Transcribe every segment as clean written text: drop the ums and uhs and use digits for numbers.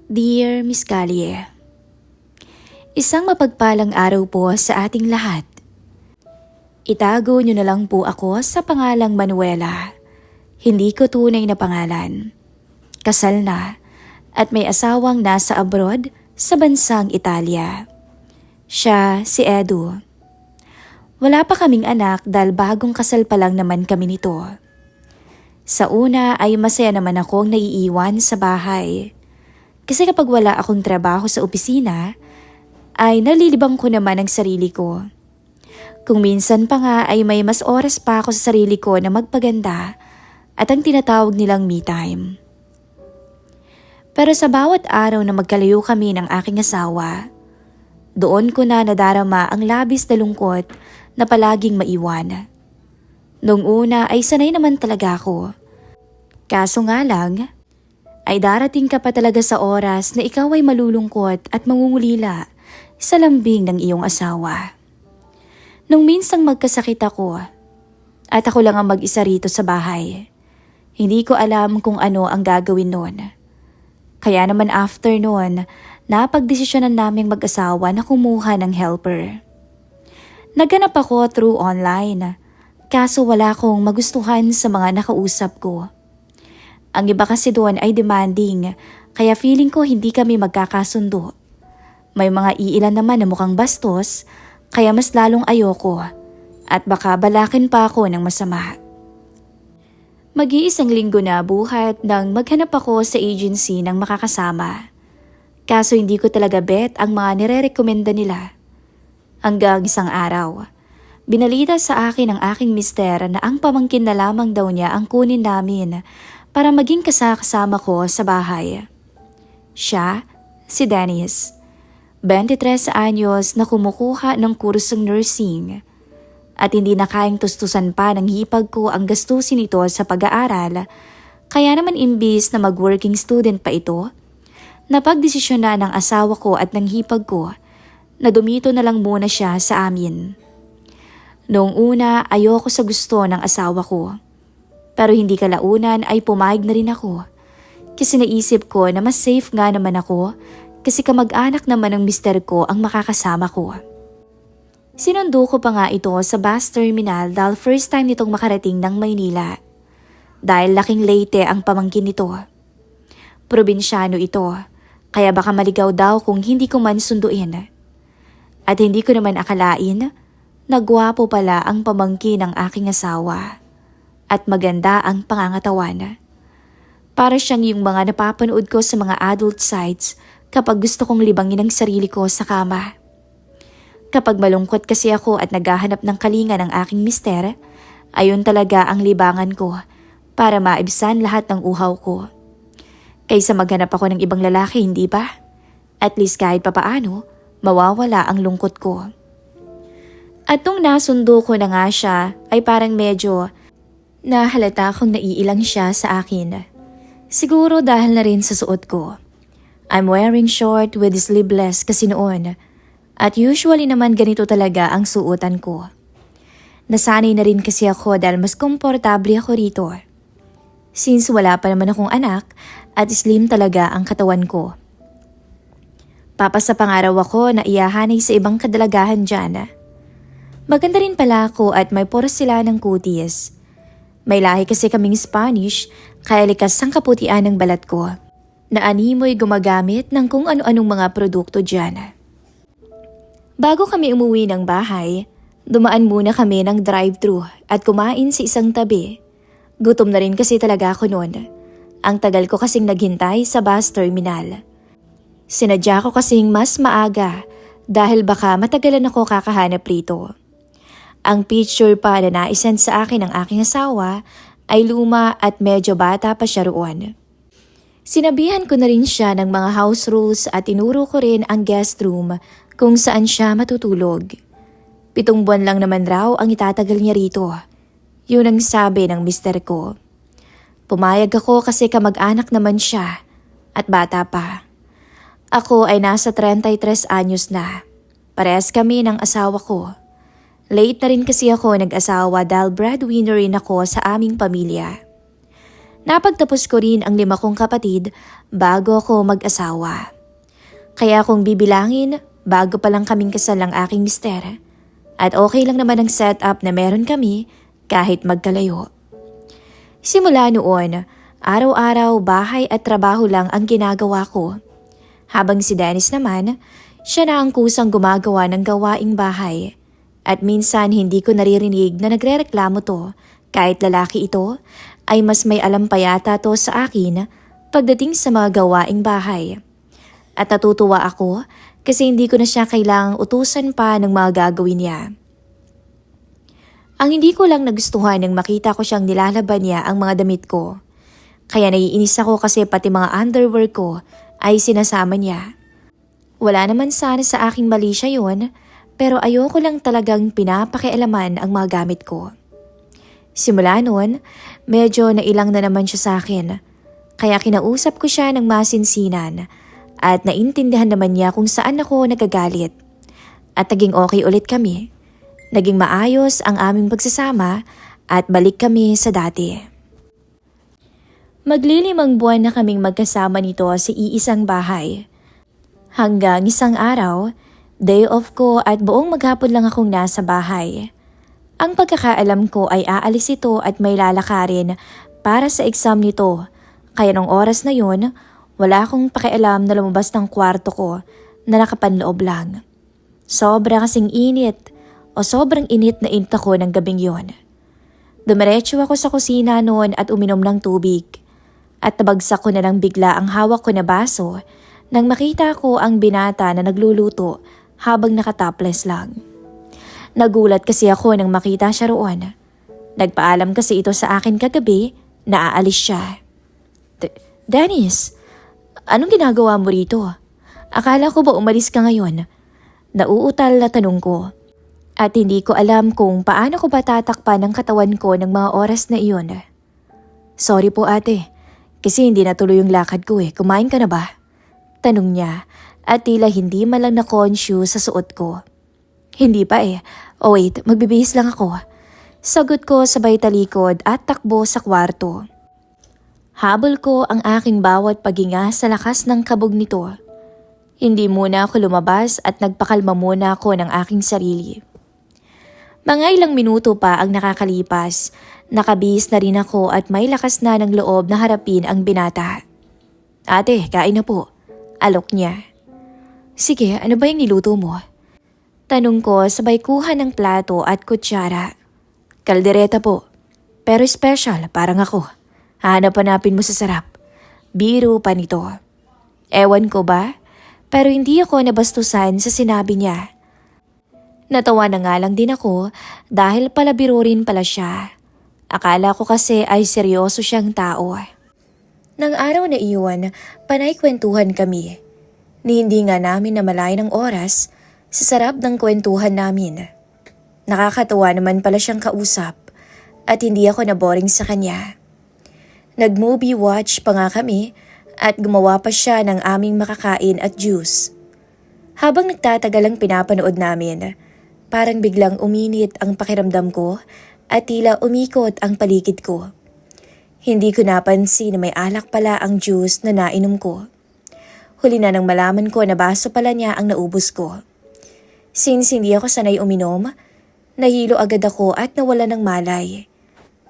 Dear Miss Callie, isang mapagpalang araw po sa ating lahat. Itago niyo na lang po ako sa pangalang Manuela. Hindi ko tunay na pangalan. Kasal na at may asawang nasa abroad sa bansang Italia. Siya si Edu. Wala pa kaming anak dahil bagong kasal pa lang naman kami nito. Sa una ay masaya naman akong naiiwan sa bahay. Kasi kapag wala akong trabaho sa opisina, ay nalilibang ko naman ang sarili ko. Kung minsan pa nga ay may mas oras pa ako sa sarili ko na magpaganda at ang tinatawag nilang me time. Pero sa bawat araw na magkalayo kami ng aking asawa, doon ko na nadarama ang labis na lungkot na palaging maiwan. Noong una ay sanay naman talaga ako. Kaso nga lang, ay darating ka pa talaga sa oras na ikaw ay malulungkot at mangungulila sa lambing ng iyong asawa. Nung minsang magkasakit ako at ako lang ang mag-isa rito sa bahay, hindi ko alam kung ano ang gagawin noon. Kaya naman after noon, napagdesisyonan naming mag-asawa na kumuha ng helper. Naghanap ako through online, kaso wala akong magustuhan sa mga nakausap ko. Ang iba kasi doon ay demanding, kaya feeling ko hindi kami magkakasundo. May mga iilan naman na mukhang bastos, kaya mas lalong ayoko at baka balakin pa ako ng masama. Mag-iisang linggo na buhat nang maghanap ako sa agency ng makakasama. Kaso hindi ko talaga bet ang mga nire-recommenda nila. Hanggang isang araw, binalita sa akin ng aking mister na ang pamangkin na lamang daw niya ang kunin namin para maging kasama ko sa bahay. Siya, si Dennis, 23 anyos na kumukuha ng kursong nursing at hindi na kayang tustusan pa ng hipag ko ang gastusin ito sa pag-aaral, kaya naman imbis na mag-working student pa ito, napagdesisyon na ng asawa ko at ng hipag ko na dumito na lang muna siya sa amin. Noong una ayoko sa gusto ng asawa ko. Pero hindi kalaunan ay pumayag na rin ako. Kasi naisip ko na mas safe nga naman ako kasi kamag-anak naman ng mister ko ang makakasama ko. Sinundo ko pa nga ito sa bus terminal dahil first time nitong makarating ng Maynila. Dahil laking Leyte ang pamangkin nito. Probinsyano ito, kaya baka maligaw daw kung hindi ko man sunduin. At hindi ko naman akalain na gwapo pala ang pamangkin ng aking asawa. At maganda ang pangangatawan. Para siyang yung mga napapanood ko sa mga adult sites kapag gusto kong libangin ang sarili ko sa kama. Kapag malungkot kasi ako at naghahanap ng kalinga ng aking mister, ayun talaga ang libangan ko para maibsan lahat ng uhaw ko. Kaysa maghanap ako ng ibang lalaki, hindi ba? At least kahit papaano, mawawala ang lungkot ko. At nung nasundo ko na nga siya, ay parang medyo nahalata akong naiilang siya sa akin. Siguro dahil na rin sa suot ko. I'm wearing short with sleeveless kasi noon. At usually naman ganito talaga ang suotan ko. Nasanay na rin kasi ako dahil mas komportable ako rito. Since wala pa naman akong anak at slim talaga ang katawan ko. Papasa pangaraw ako na iyahanay sa ibang kadalagahan dyan. Maganda rin pala ako at may poros sila ng kutis. May lahi kasi kaming Spanish, kaya likas ang kaputian ng balat ko. Na animoy gumagamit ng kung ano-anong mga produkto dyan. Bago kami umuwi ng bahay, dumaan muna kami ng drive-thru at kumain sa isang tabi. Gutom na rin kasi talaga ako noon. Ang tagal ko kasing naghintay sa bus terminal. Sinadya ko kasing mas maaga dahil baka matagalan ako kakahanap rito. Ang picture pa na naisend sa akin ng aking asawa ay luma at medyo bata pa siya roon. Sinabihan ko na rin siya ng mga house rules at tinuro ko rin ang guest room kung saan siya matutulog. 7 buwan lang naman raw ang itatagal niya rito. Yun ang sabi ng mister ko. Pumayag ako kasi kamag-anak naman siya at bata pa. Ako ay nasa 33 anyos na. Parehas kami ng asawa ko. Late na rin kasi ako nag-asawa dahil breadwinner rin ako sa aming pamilya. Napagtapos ko rin ang 5 kong kapatid bago ako mag-asawa. Kaya kung bibilangin, bago pa lang kaming kasal ang aking mister. At okay lang naman ang setup na meron kami kahit magkalayo. Simula noon, araw-araw bahay at trabaho lang ang ginagawa ko. Habang si Dennis naman, siya na ang kusang gumagawa ng gawaing bahay. At minsan hindi ko naririnig na nagrereklamo to, kahit lalaki ito, ay mas may alam pa yata to sa akin pagdating sa mga gawaing bahay. At natutuwa ako kasi hindi ko na siya kailangang utusan pa ng mga gagawin niya. Ang hindi ko lang nagustuhan nang makita ko siyang nilalaban niya ang mga damit ko. Kaya naiinis ako kasi pati mga underwear ko ay sinasama niya. Wala naman sana sa aking mali siya yun, pero ayoko lang talagang pinapakialaman ang mga gamit ko. Simula noon, medyo nailang na naman siya sa akin. Kaya kinausap ko siya ng masinsinan at naintindihan naman niya kung saan ako nagagalit. At naging okay ulit kami. Naging maayos ang aming pagsasama at balik kami sa dati. Maglilimang buwan na kaming magkasama nito sa iisang bahay. Hanggang isang araw, day off ko at buong maghapon lang akong nasa bahay. Ang pagkakaalam ko ay aalis ito at may lalakarin para sa exam nito. Kaya nung oras na yun, wala akong pakialam na lumabas ng kwarto ko na nakapanloob lang. Sobra kasing init o sobrang init na init ako ng gabing yon. Dumiretso ako sa kusina noon at uminom ng tubig. At nabagsak ko na lang bigla ang hawak ko na baso nang makita ko ang binata na nagluluto habang nakatopless lang. Nagulat kasi ako nang makita siya roon. Nagpaalam kasi ito sa akin kagabi na aalis siya. Dennis, anong ginagawa mo rito? Akala ko ba umalis ka ngayon? Nauutal na tanong ko. At hindi ko alam kung paano ko ba tatakpan ang katawan ko ng mga oras na iyon. Sorry po ate, kasi hindi natuloy yung lakad ko eh. Kumain ka na ba? Tanong niya at tila hindi man lang na-conscious sa suot ko. Hindi pa eh. Oh wait, magbibihis lang ako. Sagot ko sabay talikod at takbo sa kwarto. Habol ko ang aking bawat paghinga sa lakas ng kabog nito. Hindi muna ako lumabas at nagpakalma muna ako ng aking sarili. Mga ilang minuto pa ang nakakalipas, nakabihis na rin ako at may lakas na ng loob na harapin ang binata. Ate, kain na po. Alok niya. Sige, ano ba yung niluto mo? Tanong ko sabay kuha ng plato at kutsara. Kaldereta po. Pero special, parang ako. Hanap-hanapin mo sa sarap. Biro pa nito. Ewan ko ba? Pero hindi ako nabastusan sa sinabi niya. Natawa na nga lang din ako dahil pala biro rin pala siya. Akala ko kasi ay seryoso siyang tao. Nang araw na iyon, panay kwentuhan kami. Ni hindi nga namin namalay ng oras sa sarap ng kwentuhan namin. Nakakatawa naman pala siyang kausap at hindi ako naboring sa kanya. Nag-movie watch pa nga kami at gumawa pa siya ng aming makakain at juice. Habang nagtatagal ang pinapanood namin, parang biglang uminit ang pakiramdam ko at tila umikot ang paligid ko. Hindi ko napansin na may alak pala ang juice na nainom ko. Huli na nang malaman ko na baso pala niya ang naubos ko. Since hindi ako sanay uminom, nahilo agad ako at nawala ng malay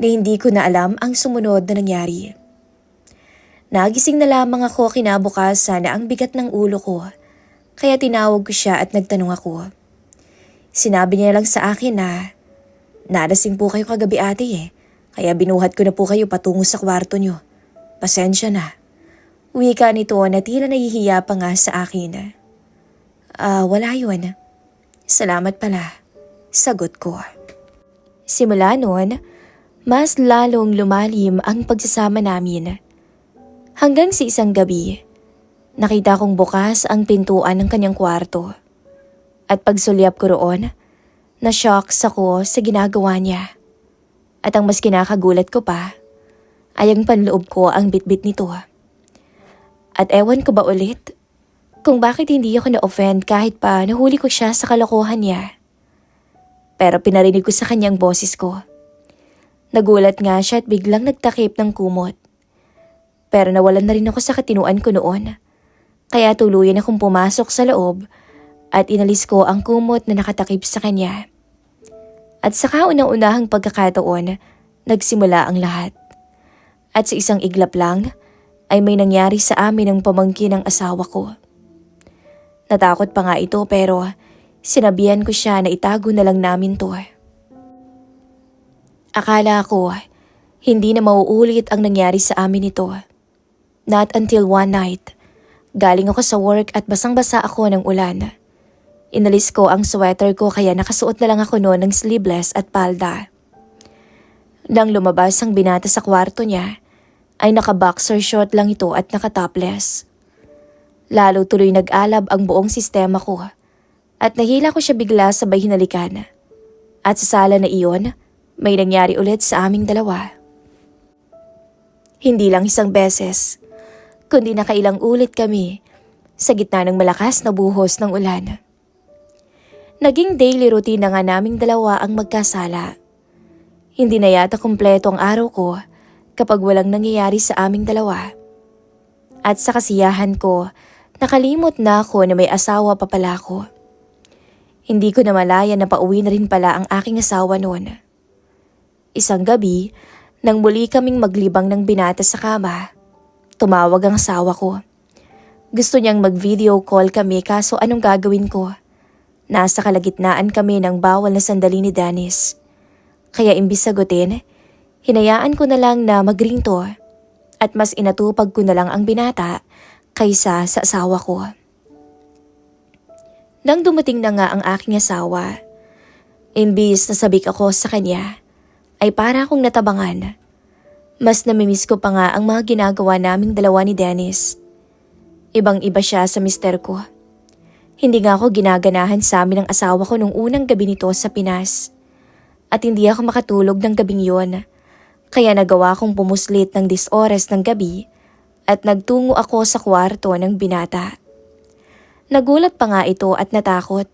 na hindi ko na alam ang sumunod na nangyari. Nagising na lamang ako kinabukasan na ang bigat ng ulo ko, kaya tinawag ko siya at nagtanong ako. Sinabi niya lang sa akin na, nalasing po kayo kagabi ate eh, kaya binuhat ko na po kayo patungo sa kwarto niyo. Pasensya na. Wika nito na tila nahihiya pa nga sa akin. Wala yun. Salamat pala. Sagot ko. Simula noon, mas lalong lumalim ang pagsasama namin. Hanggang sa isang gabi, nakita kong bukas ang pintuan ng kanyang kwarto. At pagsulyap ko roon, na-shocks ako sa ginagawa niya. At ang mas kinakagulat ko pa, ay ang panloob ko ang bitbit nito. At ewan ko ba ulit, kung bakit hindi ako na-offend kahit pa nahuli ko siya sa kalokohan niya. Pero pinarinig ko sa kanyang boses ko. Nagulat nga siya at biglang nagtakip ng kumot. Pero nawalan na rin ako sa katinuan ko noon. Kaya tuluyan akong pumasok sa loob at inalis ko ang kumot na nakatakip sa kanya. At sa kaunang-unahang pagkakataon, nagsimula ang lahat. At sa isang iglap lang, ay may nangyari sa amin ng pamangkin ng asawa ko. Natakot pa nga ito pero sinabihan ko siya na itago na lang namin to. Akala ko, hindi na mauulit ang nangyari sa amin ito. Not until one night, galing ako sa work at basang-basa ako ng ulan. Inalis ko ang sweater ko kaya nakasuot na lang ako noon ng sleeveless at palda. Nang lumabas ang binata sa kwarto niya, ay naka-boxer short lang ito at naka-topless. Lalo tuloy nag-alab ang buong sistema ko at nahila ko siya bigla sabay hinalikan. At sa sala na iyon, may nangyari ulit sa aming dalawa. Hindi lang isang beses, kundi nakailang ulit kami sa gitna ng malakas na buhos ng ulan. Naging daily routine na nga naming dalawa ang magkasala. Hindi na yata kumpleto ang araw ko kapag walang nangyayari sa aming dalawa. At sa kasiyahan ko, nakalimot na ako na may asawa pa pala ako. Hindi ko na malaya na pauwi na rin pala ang aking asawa noon. Isang gabi, nang muli kaming maglibang ng binata sa kama, tumawag ang asawa ko. Gusto niyang mag-video call kami kaso anong gagawin ko? Nasa kalagitnaan kami ng bawal na sandali ni Dennis. Kaya imbis sagutin, hinayaan ko na lang na mag-ring to at mas inatupag ko na lang ang binata kaysa sa asawa ko. Nang dumating na nga ang aking asawa, imbis na sabik ako sa kanya, ay para akong natabangan. Mas namimiss ko pa nga ang mga ginagawa naming dalawa ni Dennis. Ibang-iba siya sa mister ko. Hindi nga ako ginaganahan sa amin ng asawa ko nung unang gabi nito sa Pinas. At hindi ako makatulog ng gabing yon. Kaya nagawa kong pumuslit ng 10 oras ng gabi at nagtungo ako sa kwarto ng binata. Nagulat pa nga ito at natakot.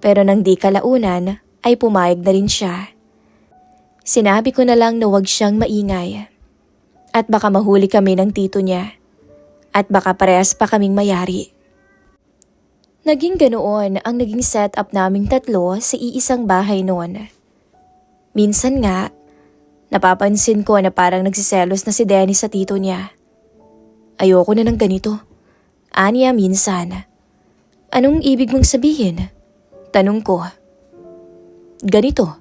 Pero nang di kalaunan ay pumayag na rin siya. Sinabi ko na lang na huwag siyang maingay. At baka mahuli kami ng tito niya. At baka parehas pa kaming mayari. Naging ganoon ang naging setup naming tatlo sa iisang bahay noon. Minsan nga, napapansin ko na parang nagsiselos na si Dennis sa tito niya. Ayoko na ng ganito. Aniya minsan. Anong ibig mong sabihin? Tanong ko. Ganito.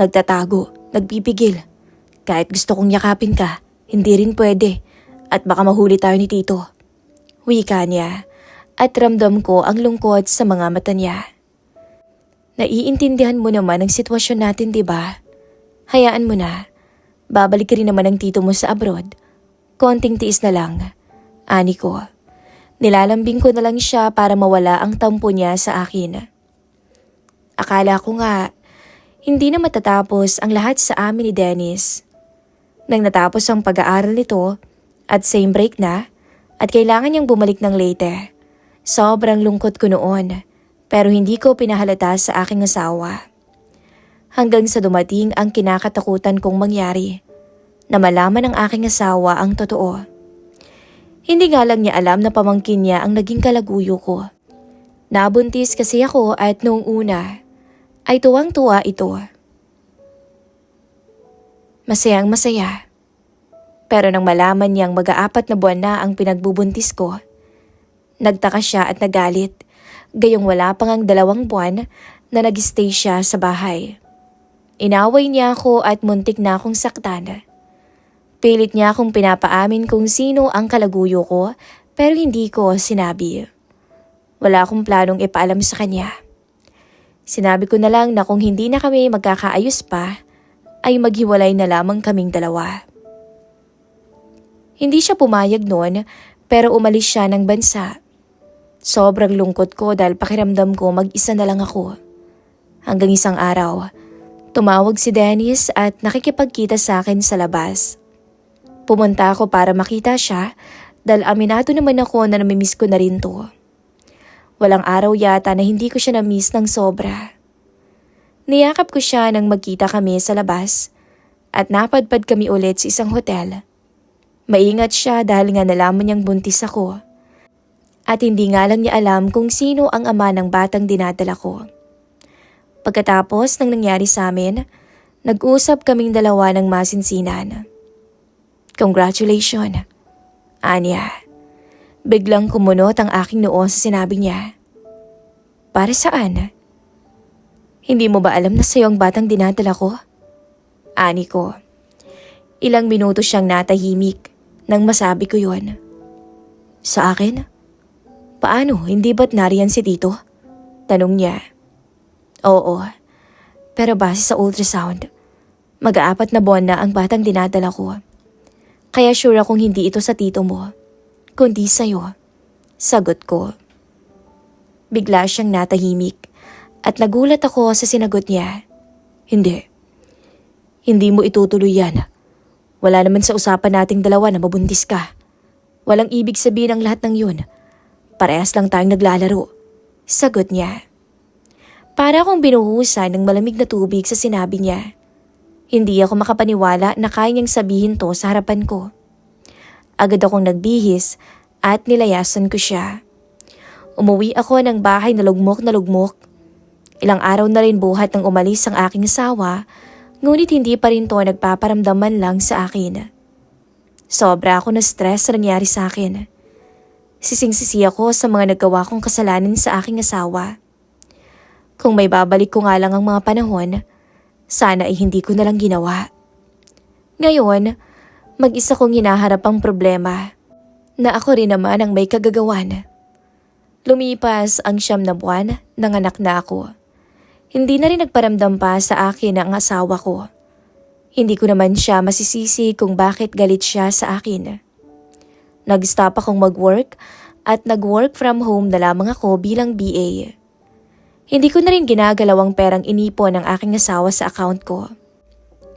Nagtatago. Nagpipigil. Kahit gusto kong yakapin ka, hindi rin pwede at baka mahuli tayo ni tito. Wika niya at ramdam ko ang lungkot sa mga mata niya. Naiintindihan mo naman ang sitwasyon natin, di ba? Hayaan mo na. Babalik rin naman ang tito mo sa abroad. Konting tiis na lang. Ani ko. Nilalambing ko na lang siya para mawala ang tampo niya sa akin. Akala ko nga, hindi na matatapos ang lahat sa amin ni Dennis. Nang natapos ang pag-aaral nito at same break na at kailangan niyang bumalik ng Leyte. Sobrang lungkot ko noon pero hindi ko pinahalata sa aking asawa. Hanggang sa dumating ang kinakatakutan kong mangyari na malaman ng aking asawa ang totoo. Hindi nga lang niya alam na pamangkin niya ang naging kalaguyo ko. Nabuntis kasi ako at noong una ay tuwang-tuwa ito. Masayang masaya. Pero nang malaman niyang mag-4 na buwan na ang pinagbubuntis ko, nagtaka siya at nagalit, gayong wala pang ang 2 buwan na nag-stay siya sa bahay. Inaway niya ako at muntik na akong saktan. Pilit niya akong pinapaamin kung sino ang kalaguyo ko pero hindi ko sinabi. Wala akong planong ipaalam sa kanya. Sinabi ko na lang na kung hindi na kami magkakaayos pa, ay maghiwalay na lamang kaming dalawa. Hindi siya pumayag noon pero umalis siya ng bansa. Sobrang lungkot ko dahil pakiramdam ko mag-isa na lang ako. Hanggang isang araw, tumawag si Dennis at nakikipagkita sa akin sa labas. Pumunta ako para makita siya dahil aminado naman ako na namimiss ko na rin to. Walang araw yata na hindi ko siya na-miss ng sobra. Niyakap ko siya nang magkita kami sa labas at napadpad kami ulit sa isang hotel. Maingat siya dahil nga nalaman niyang buntis ako. At hindi nga lang niya alam kung sino ang ama ng batang dinadala ko. Pagkatapos ng nangyari sa amin, nag-usap kaming dalawa ng masinsinan. Congratulations, Anya. Biglang kumunot ang aking noo sa sinabi niya. Para saan? Hindi mo ba alam na sa'yo ang batang dinadala ko? Ani ko. Ilang minuto siyang natahimik nang masabi ko yon. Sa akin? Paano? Hindi ba't nariyan si Tito? Tanong niya. Oo, pero base sa ultrasound, mag-aapat na buwan na ang batang dinadala ko. Kaya sure akong hindi ito sa tito mo, kundi sa'yo. Sagot ko. Bigla siyang natahimik at nagulat ako sa sinagot niya. Hindi. Hindi mo itutuloy yan. Wala naman sa usapan nating dalawa na mabuntis ka. Walang ibig sabihin ang lahat ng yun. Parehas lang tayong naglalaro. Sagot niya. Para akong binuhusan ng malamig na tubig sa sinabi niya. Hindi ako makapaniwala na kaya niyang sabihin to sa harapan ko. Agad akong nagbihis at nilayasan ko siya. Umuwi ako ng bahay na lugmok na lugmok. Ilang araw na rin buhat nang umalis ang aking asawa, ngunit hindi pa rin to nagpaparamdaman lang sa akin. Sobra ako na stress sa nangyari sa akin. Sising-sisi ako sa mga nagawa kong kasalanan sa aking asawa. Kung may babalik ko nga lang ang mga panahon, sana ay hindi ko na lang ginawa. Ngayon, mag-isa kong hinaharap ang problema na ako rin naman ang may kagagawan. Lumipas ang 9 na buwan, nanganak na ako. Hindi na rin nagparamdam pa sa akin ang asawa ko. Hindi ko naman siya masisisi kung bakit galit siya sa akin. Nag-stop akong mag-work at nag-work from home na lamang ako bilang BA. Hindi ko na rin ginagalaw ang perang inipon ng aking asawa sa account ko.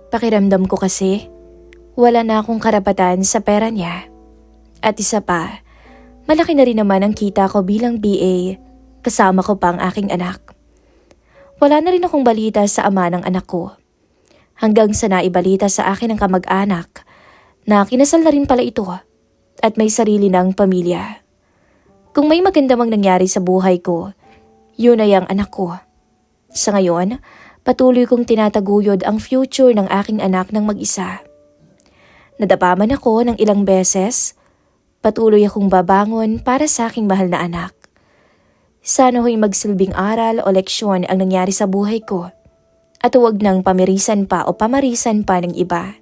Pakiramdam ko kasi, wala na akong karapatan sa pera niya. At isa pa, malaki na rin naman ang kita ko bilang BA, kasama ko pa ang aking anak. Wala na rin akong balita sa ama ng anak ko. Hanggang sa naibalita sa akin ng kamag-anak na kinasal na rin pala ito at may sarili ng pamilya. Kung may maganda mang nangyari sa buhay ko, yun ay ang anak ko. Sa ngayon, patuloy kong tinataguyod ang future ng aking anak ng mag-isa. Nadapaman ako ng ilang beses, patuloy akong babangon para sa aking mahal na anak. Sana ho'y magsilbing aral o leksyon ang nangyari sa buhay ko at huwag nang pamirisan pa o pamarisan pa ng iba.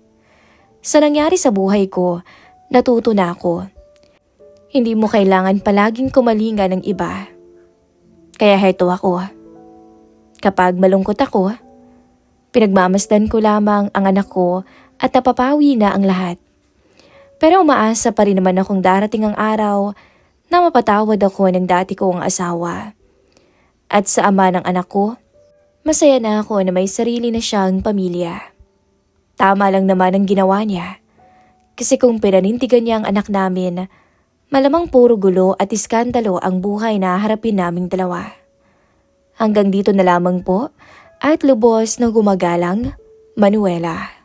Sa nangyari sa buhay ko, natuto na ako. Hindi mo kailangan palaging kumalinga ng iba. Kaya heto ako. Kapag malungkot ako, pinagmamasdan ko lamang ang anak ko at napapawi na ang lahat. Pero umaasa pa rin naman akong darating ang araw na mapatawad ako ng dati kong asawa. At sa ama ng anak ko, masaya na ako na may sarili na siyang pamilya. Tama lang naman ang ginawa niya. Kasi kung pinanintigan niya ang anak namin, malamang puro gulo at iskandalo ang buhay na harapin naming dalawa. Hanggang dito na lamang po at lubos na gumagalang, Manuela.